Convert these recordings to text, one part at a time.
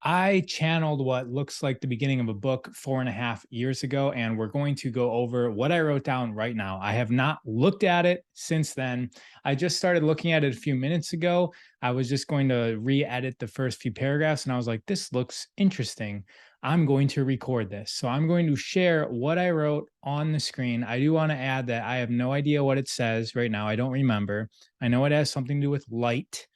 I channeled what looks like the beginning of a book 4.5 years ago, and we're going to go over what I wrote down right now. I have not looked at it since then. I just started looking at it a few minutes ago. I was just going to re edit the first few paragraphs, and I was like, this looks interesting. I'm going to record this. So I'm going to share what I wrote on the screen. I do want to add that I have no idea what it says right now. I don't remember. I know it has something to do with light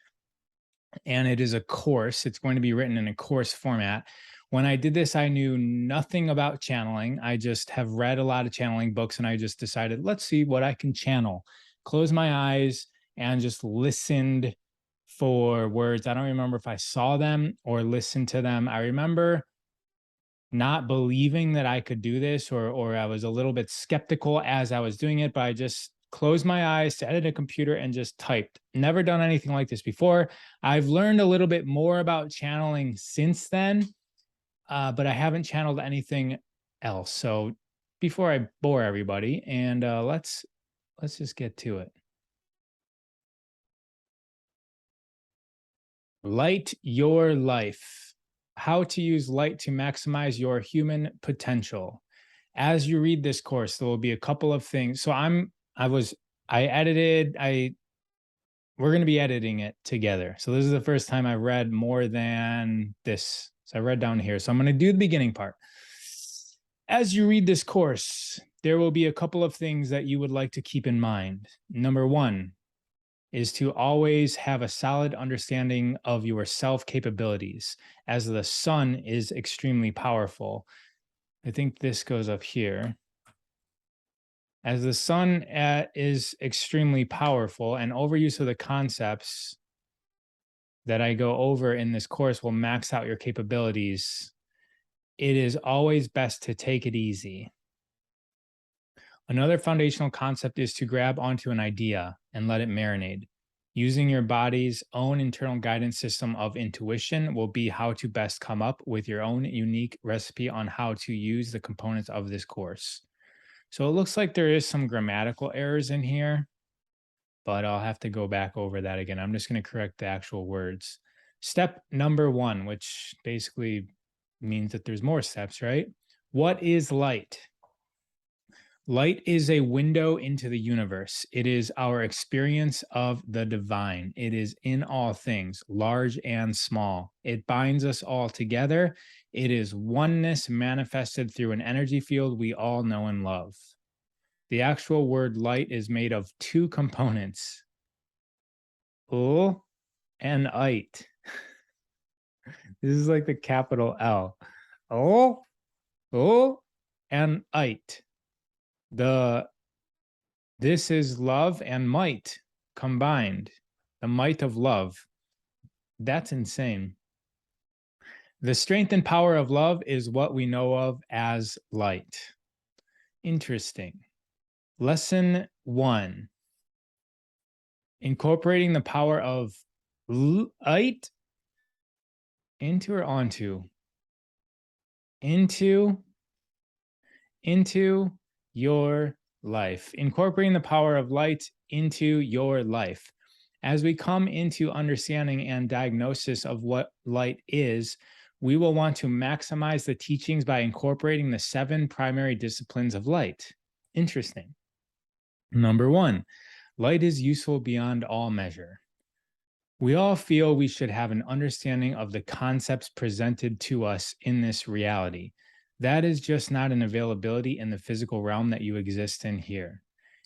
and it is a course. It's going to be written in a course format. When I did this, I knew nothing about channeling. I just have read a lot of channeling books and I just decided, let's see what I can channel. Close my eyes and just listened for words. I don't remember if I saw them or listened to them. I remember not believing that I could do this, or I was a little bit skeptical as I was doing it, but I just closed my eyes, sat at a computer and just typed. Never done anything like this before. I've learned a little bit more about channeling since then, but I haven't channeled anything else. So before I bore everybody, and let's just get to it. Light your life. How to use light to maximize your human potential. As you read this course, there will be a couple of things. So I edited, we're going to be editing it together. So this is the first time I read more than this. So I read down here. So I'm going to do the beginning part. As you read this course, there will be a couple of things that you would like to keep in mind. Number one is to always have a solid understanding of your self capabilities, as the sun is extremely powerful. I think this goes up here. As the sun is extremely powerful, and overuse of the concepts that I go over in this course will max out your capabilities. It is always best to take it easy. Another foundational concept is to grab onto an idea and let it marinate. Using your body's own internal guidance system of intuition will be how to best come up with your own unique recipe on how to use the components of this course. So it looks like there is some grammatical errors in here, but I'll have to go back over that again. I'm just going to correct the actual words. Step number one, which basically means that there's more steps, right? What is light? Light is a window into the universe. It is our experience of the divine. It is in all things, large and small. It binds us all together. It is oneness manifested through an energy field we all know and love. The actual word light is made of two components, ul and ite. This is like the capital L. Ul, ul, and ite. This is love and might combined. The might of love. That's insane. The strength and power of love is what we know of as light. Interesting. Lesson 1. Incorporating the power of light into or onto? Into your life. Incorporating the power of light into your life. As we come into understanding and diagnosis of what light is, we will want to maximize the teachings by incorporating the 7 primary disciplines of light. Interesting. Number 1, light is useful beyond all measure. We all feel we should have an understanding of the concepts presented to us in this reality. That is just not an availability in the physical realm that you exist in here.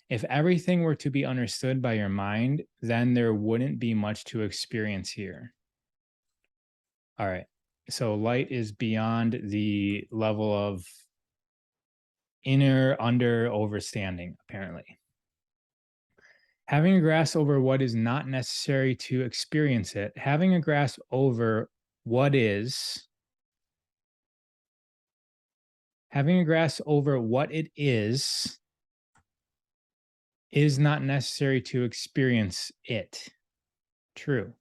If everything were to be understood by your mind, then there wouldn't be much to experience here. All right. So light is beyond the level of inner under overstanding, apparently. Having a grasp over what is not necessary to experience it, having a grasp over what is, having a grasp over what it is not necessary to experience it. True.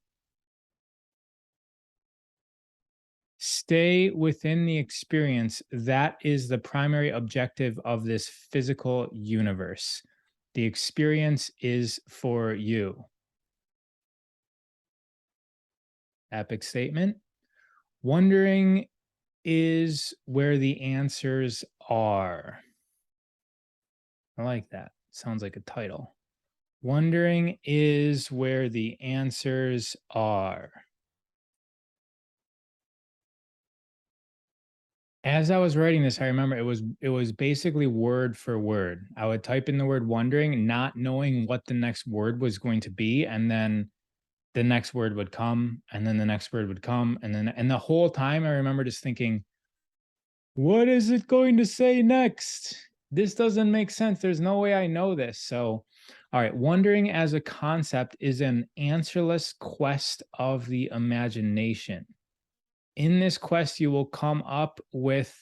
Stay within the experience. That is the primary objective of this physical universe. The experience is for you. Epic statement. Wondering is where the answers are. I like that. Sounds like a title. Wondering is where the answers are. As I was writing this, I remember it was basically word for word. I would type in the word wondering, not knowing what the next word was going to be, and then the next word would come, and then the next word would come, and the whole time I remember just thinking, what is it going to say next? This doesn't make sense. There's no way I know this. So, all right, wondering as a concept is an answerless quest of the imagination. In this quest, you will come up with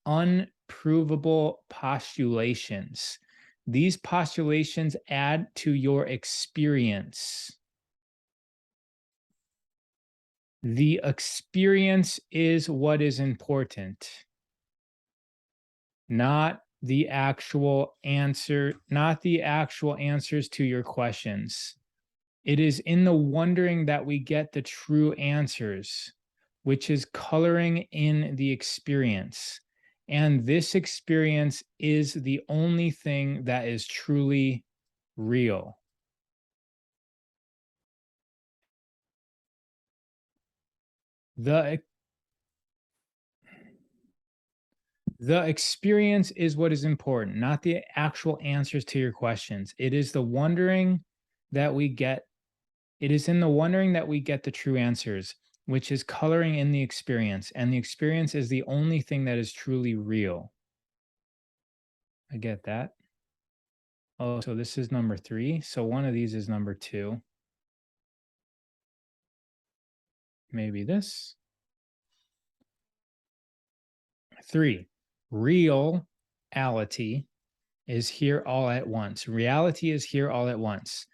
unprovable postulations. These postulations add to your experience. The experience is what is important, not the actual answer, not the actual answers to your questions. It is in the wondering that we get the true answers, which is coloring in the experience. And this experience is the only thing that is truly real. The The experience is what is important, not the actual answers to your questions. It is the wondering that we get, it is in the wondering that we get the true answers, which is coloring in the experience. And the experience is the only thing that is truly real. I get that. Oh, so this is number 3. So one of these is number 2. Maybe this. 3. Reality is here all at once. Reality is here all at once.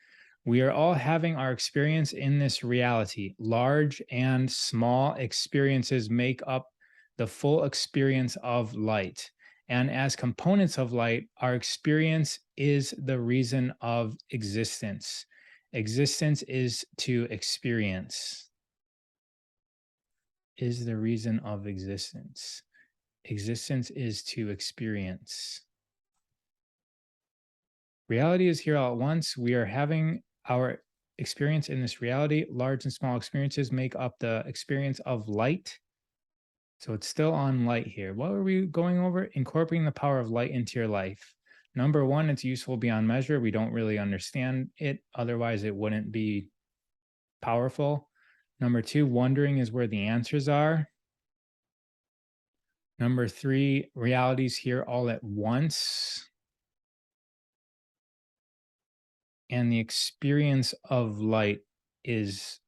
We are all having our experience in this reality. Large and small experiences make up the full experience of light. And as components of light, our experience is the reason of existence. Existence is to experience, is the reason of existence. Existence is to experience. Reality is here all at once. We are having our experience in this reality. Large and small experiences make up the experience of light. So it's still on light here. What were we going over? Incorporating the power of light into your life. Number 1, it's useful beyond measure. We don't really understand it. Otherwise, it wouldn't be powerful. Number 2, wondering is where the answers are. Number 3, reality's here all at once. And the experience of light is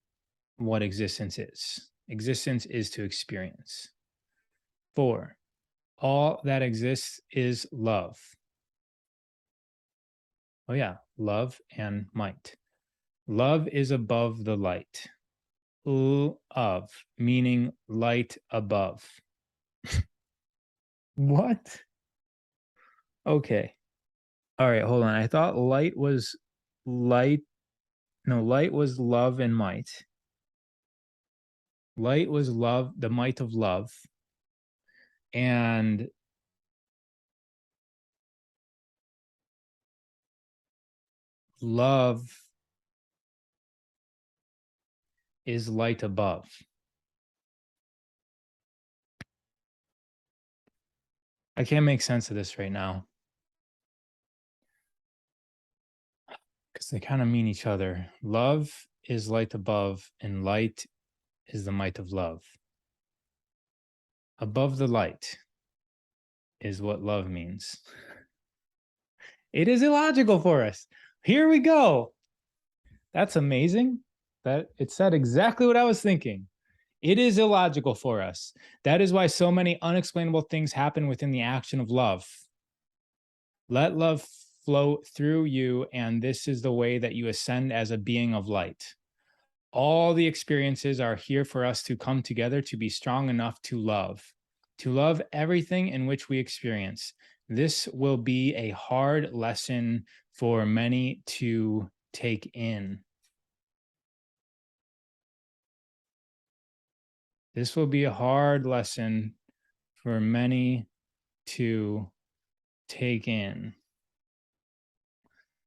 what existence is. Existence is to experience. 4, all that exists is love. Oh, yeah, love and might. Love is above the light. Of, meaning light above. What? Okay. All right, hold on. I thought light was light. No, light was love and might. Light was love, the might of love. And love is light above. I can't make sense of this right now because they kind of mean each other. Love is light above, and light is the might of love. Above the light is what love means. It is illogical for us. Here we go. That's amazing. That it said exactly what I was thinking. It is illogical for us. That is why so many unexplainable things happen within the action of love. Let love flow through you, and this is the way that you ascend as a being of light. All the experiences are here for us to come together to be strong enough to love everything in which we experience. This will be a hard lesson for many to take in. This will be a hard lesson for many to take in.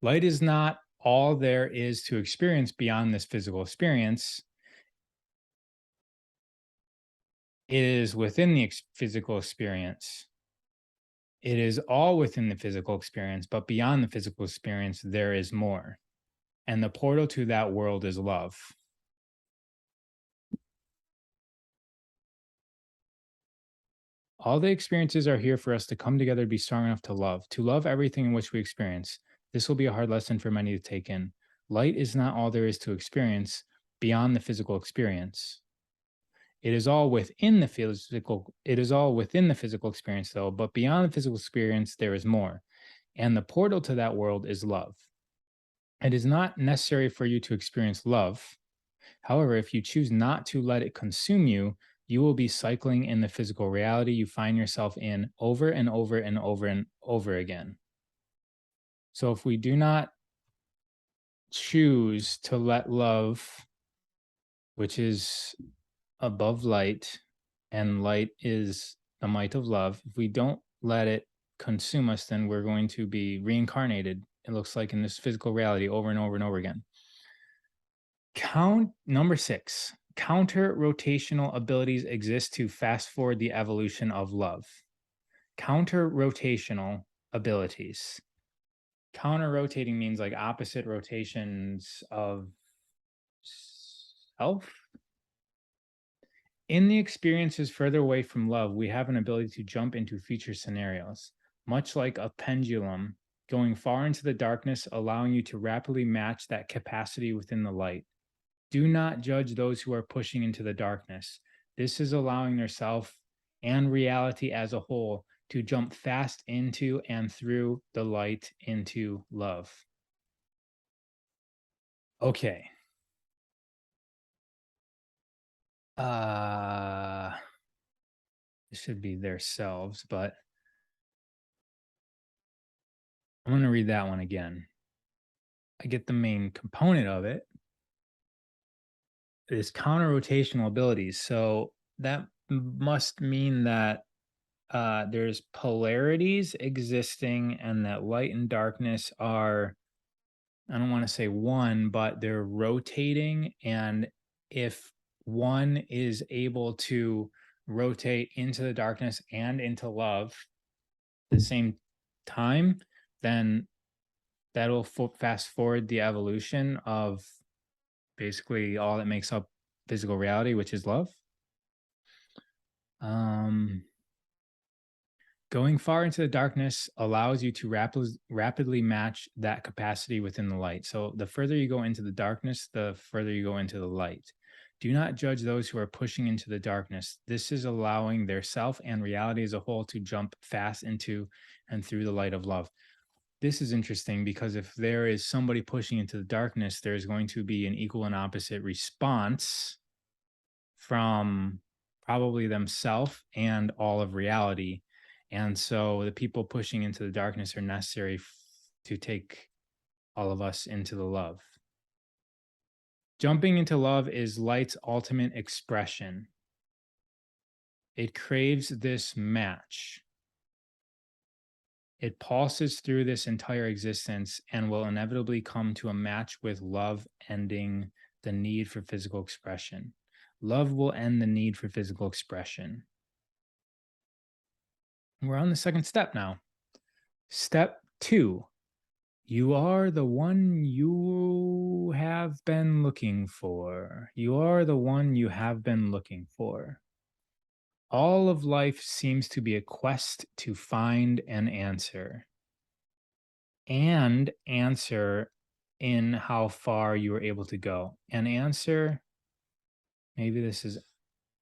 Light is not all there is to experience beyond this physical experience. It is within the physical experience. It is all within the physical experience, but beyond the physical experience, there is more. And the portal to that world is love. All the experiences are here for us to come together, be strong enough to love everything in which we experience. This will be a hard lesson for many to take in. Light is not all there is to experience beyond the physical experience. It is all within the physical experience though, but beyond the physical experience there is more. And the portal to that world is love. It is not necessary for you to experience love. However, if you choose not to let it consume you, you will be cycling in the physical reality you find yourself in over and over and over and over again. So if we do not choose to let love, which is above light, and light is the might of love, if we don't let it consume us, then we're going to be reincarnated, it looks like, in this physical reality over and over and over again. Number 6, counter rotational abilities exist to fast forward the evolution of love. Counter rotational abilities. Counter rotating means like opposite rotations of self. In the experiences further away from love, we have an ability to jump into future scenarios, much like a pendulum going far into the darkness, allowing you to rapidly match that capacity within the light. Do not judge those who are pushing into the darkness. This is allowing their self and reality as a whole to jump fast into and through the light into love. Okay. This should be their selves, but I'm going to read that one again. I get the main component of it is counter rotational abilities. So that must mean that there's polarities existing and that light and darkness are, I don't want to say one, but they're rotating. And if one is able to rotate into the darkness and into love at the same time, then that'll fast forward the evolution of basically all that makes up physical reality, which is love. Going far into the darkness allows you to rapidly match that capacity within the light. So the further you go into the darkness, the further you go into the light. Do not judge those who are pushing into the darkness. This is allowing their self and reality as a whole to jump fast into and through the light of love. This is interesting because if there is somebody pushing into the darkness, there's going to be an equal and opposite response from probably themselves and all of reality. And so the people pushing into the darkness are necessary to take all of us into the love. Jumping into love is light's ultimate expression. It craves this match. It pulses through this entire existence and will inevitably come to a match with love, ending the need for physical expression. Love will end the need for physical expression. We're on the second step now. Step 2. You are the one you have been looking for. You are the one you have been looking for. All of life seems to be a quest to find an answer. And answer in how far you were able to go. An answer, maybe this is,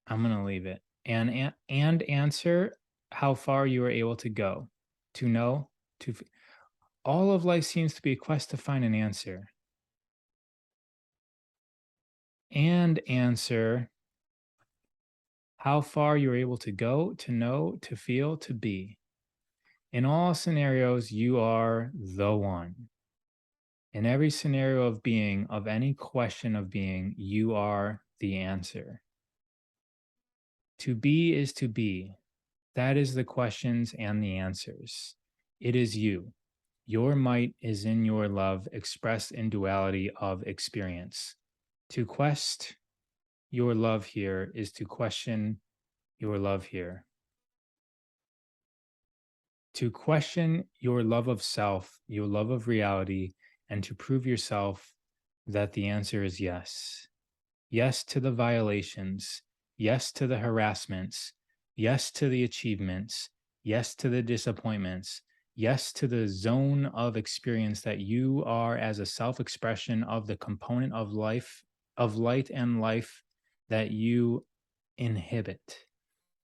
I'm going to leave it. And answer how far you were able to go. To know, all of life seems to be a quest to find an answer. And answer how far you're able to go, to know, to feel, to be. In all scenarios, you are the one. In every scenario of being, of any question of being, you are the answer. To be is to be. That is the questions and the answers. It is you. Your might is in your love, expressed in duality of experience. To quest your love here is to question your love here. To question your love of self, your love of reality, and to prove yourself that the answer is yes. Yes to the violations. Yes to the harassments. Yes to the achievements. Yes to the disappointments. Yes to the zone of experience that you are as a self expression of the component of life, of light and life that you inhibit.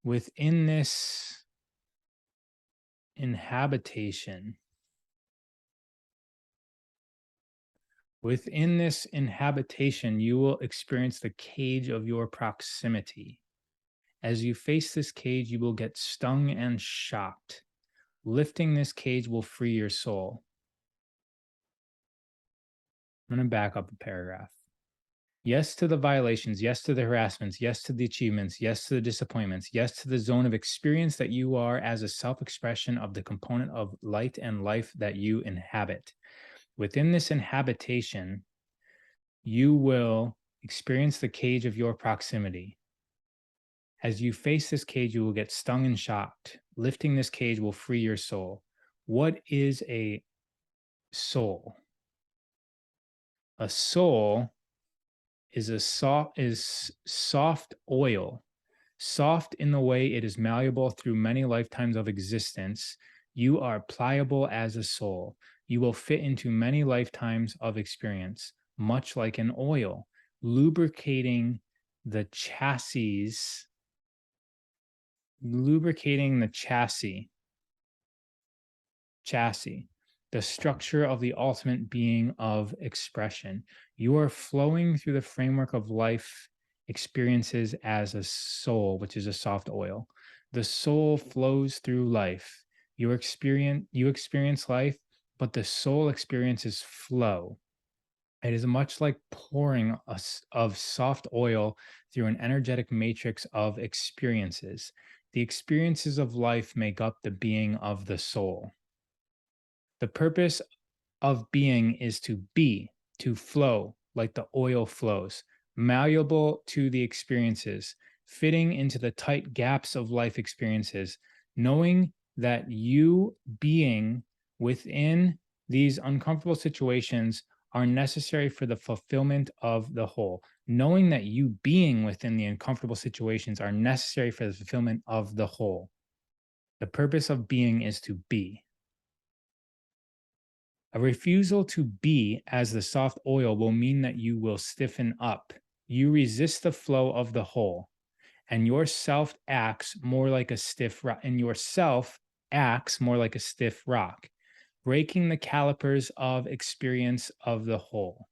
Within this inhabitation, within this inhabitation, you will experience the cage of your proximity. As you face this cage, you will get stung and shocked. Lifting this cage will free your soul. I'm going to back up a paragraph. Yes to the violations, yes to the harassments, yes to the achievements, yes to the disappointments, yes to the zone of experience that you are as a self expression of the component of light and life that you inhabit. Within this inhabitation, you will experience the cage of your proximity. As you face this cage, you will get stung and shocked. Lifting this cage will free your soul. What is a soul? A soul is soft oil, soft in the way it is malleable through many lifetimes of existence. You are pliable as a soul. You will fit into many lifetimes of experience, much like an oil, lubricating the chassis, lubricating the chassis, the structure of the ultimate being of expression. You are flowing through the framework of life experiences as a soul, which is a soft oil. The soul flows through life. You experience life, but the soul experiences flow. It is much like pouring of soft oil through an energetic matrix of experiences. The experiences of life make up the being of the soul. The purpose of being is to be, to flow like the oil flows, malleable to the experiences, fitting into the tight gaps of life experiences, knowing that you being within these uncomfortable situations are necessary for the fulfillment of the whole. Knowing that you being within the uncomfortable situations are necessary for the fulfillment of the whole. The purpose of being is to be. A refusal to be as the soft oil will mean that you will stiffen up. You resist the flow of the whole, and yourself acts more like a stiff rock, and yourself acts more like a stiff rock, breaking the calipers of experience of the whole,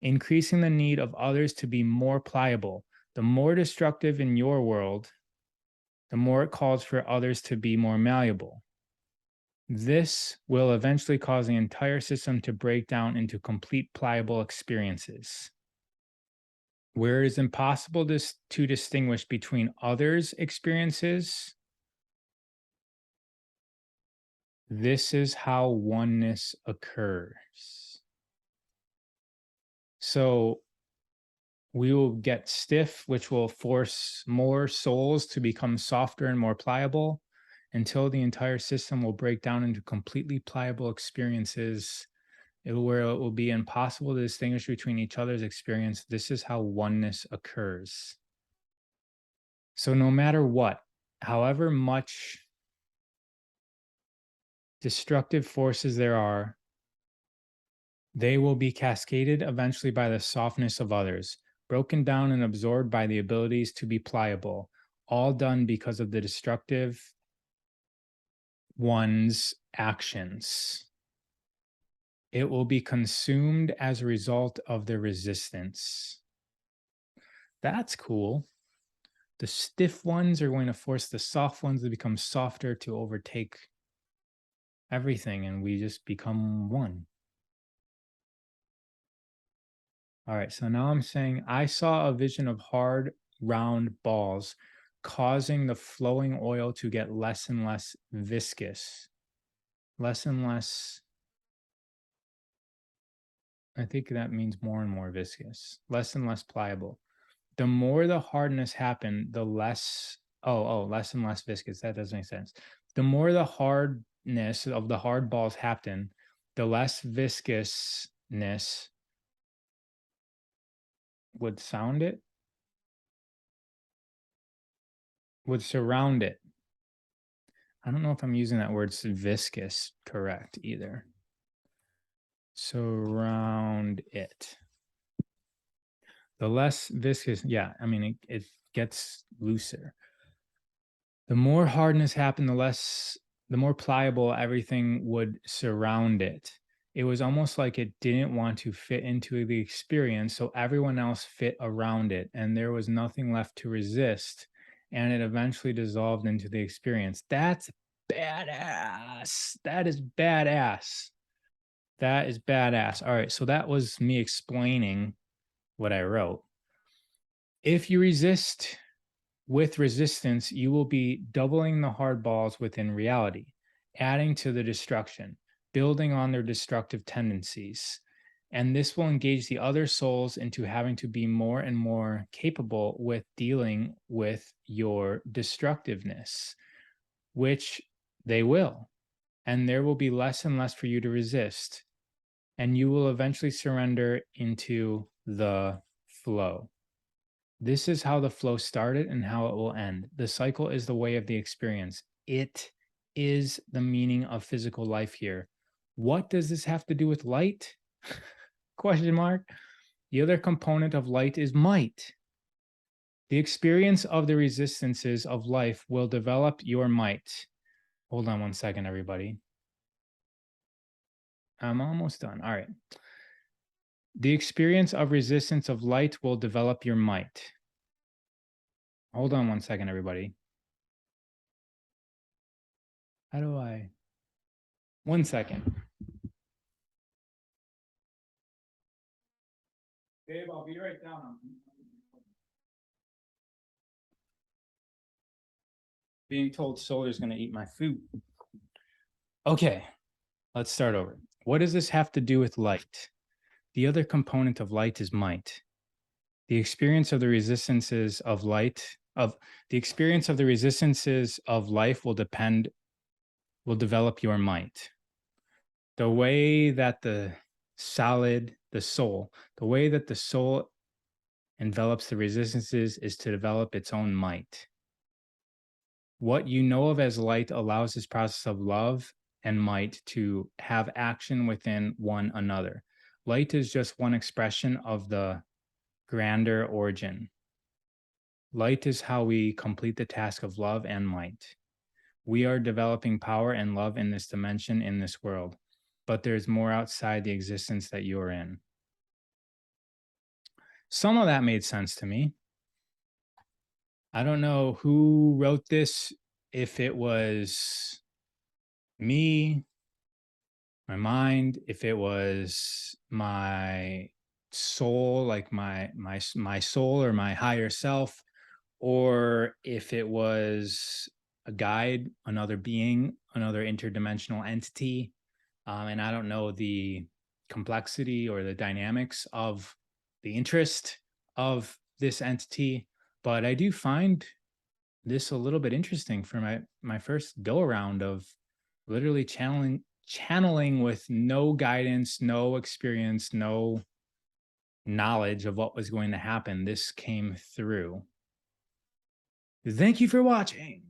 increasing the need of others to be more pliable. The more destructive in your world, the more it calls for others to be more malleable. This will eventually cause the entire system to break down into complete pliable experiences. Where it is impossible to distinguish between others' experiences, this is how oneness occurs. So we will get stiff, which will force more souls to become softer and more pliable until the entire system will break down into completely pliable experiences where it will be impossible to distinguish between each other's experience. This is how oneness occurs. So, no matter what, however much destructive forces there are, they will be cascaded eventually by the softness of others, broken down and absorbed by the abilities to be pliable, all done because of the destructive one's actions. It will be consumed as a result of their resistance. That's cool. The stiff ones are going to force the soft ones to become softer to overtake everything, and we just become one. All right, so now I'm saying I saw a vision of hard, round balls causing the flowing oil to get less and less viscous, less and less. I think that means more and more viscous, less and less pliable. The more the hardness happened, the less, less and less viscous. That doesn't make sense. The more the hardness of the hard balls happen, the less viscousness would sound it, would surround it. I don't know if I'm using that word viscous correct either. Surround it. The less viscous, yeah, I mean, it gets looser. The more hardness happened, the more pliable everything would surround it. It was almost like it didn't want to fit into the experience, so everyone else fit around it, and there was nothing left to resist, and it eventually dissolved into the experience. That's badass. That is badass. That is badass. All right, so that was me explaining what I wrote. If you resist with resistance, you will be doubling the hard balls within reality, adding to the destruction, building on their destructive tendencies. And this will engage the other souls into having to be more and more capable with dealing with your destructiveness, which they will. And there will be less and less for you to resist. And you will eventually surrender into the flow. This is how the flow started and how it will end. The cycle is the way of the experience. It is the meaning of physical life here. What does this have to do with light? Question mark. The other component of light is might. The experience of the resistances of life will develop your might. Hold on one second, everybody. I'm almost done. All right. The experience of resistance of light will develop your might. Hold on one second, everybody. How do I? 1 second. Dave, I'll be right down. Being told solar's going to eat my food. Okay, let's start over. What does this have to do with light? The other component of light is might. The experience of the resistances of light, the experience of the resistances of life will develop your might. The way that the soul envelops the resistances is to develop its own might. What you know of as light allows this process of love and might to have action within one another. Light is just one expression of the grander origin. Light is how we complete the task of love and might. We are developing power and love in this dimension, in this world, but there's more outside the existence that you are in. Some of that made sense to me. I don't know who wrote this, if it was me, my mind, if it was my soul, like my soul or my higher self, or if it was a guide, another being, another interdimensional entity. And I don't know the complexity or the dynamics of the interest of this entity, but I do find this a little bit interesting for my first go around of literally channeling with no guidance, no experience, no knowledge of what was going to happen. This came through. Thank you for watching.